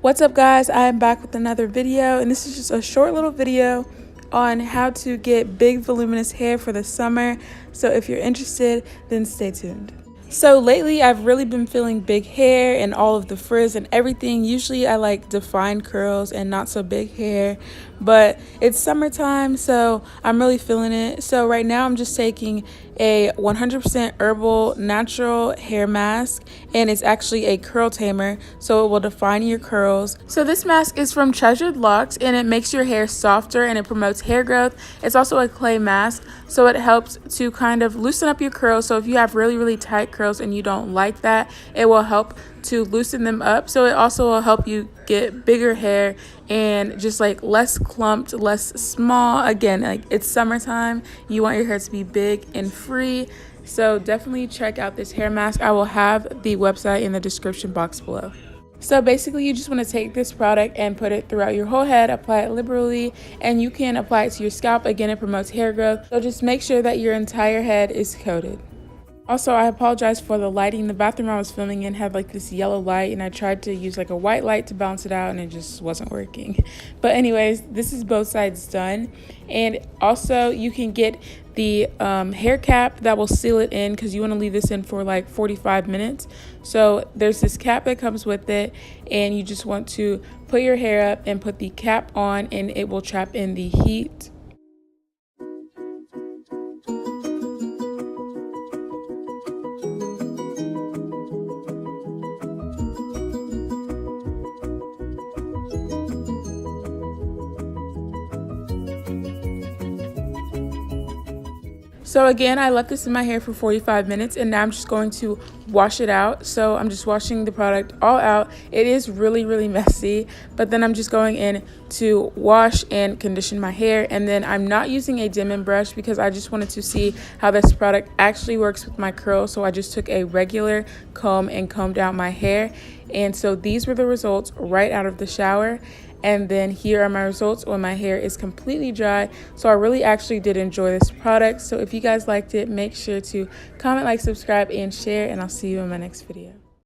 What's up, guys? I am back with another video, and this is just a short little video on how to get big voluminous hair for the summer. So if you're interested, then stay tuned. So lately I've really been feeling big hair and all of the frizz and everything. Usually I like defined curls and not so big hair, but it's summertime, so I'm really feeling it. So right now I'm just taking a 100% herbal natural hair mask, and it's actually a curl tamer, so it will define your curls. So this mask is from Treasured Locks, and it makes your hair softer and it promotes hair growth. It's also a clay mask, so it helps to kind of loosen up your curls. So if you have really tight curls and you don't like that, it will help to loosen them up. So it also will help you get bigger hair and just like less clumped, less small. Again, like it's summertime, you want your hair to be big and free. So definitely check out this hair mask. I will have the website in the description box below. So basically you just want to take this product and put it throughout your whole head, apply it liberally, and you can apply it to your scalp. Again, it promotes hair growth, so just make sure that your entire head is coated. Also, I apologize for the lighting. The bathroom I was filming in had like this yellow light, and I tried to use like a white light to balance it out, and it just wasn't working. But anyways, this is both sides done. And also you can get the hair cap that will seal it in, because you want to leave this in for like 45 minutes. So there's this cap that comes with it, and you just want to put your hair up and put the cap on, and it will trap in the heat. So again, I left this in my hair for 45 minutes, and now I'm just going to wash it out. So I'm just washing the product all out. It is really messy, but then I'm just going in to wash and condition my hair. And then I'm not using a Denman brush because I just wanted to see how this product actually works with my curls. So I just took a regular comb and combed out my hair. And so these were the results right out of the shower. And then here are my results when my hair is completely dry. So I really actually did enjoy this product. So if you guys liked it, make sure to comment, like, subscribe, and share, and I'll see you in my next video.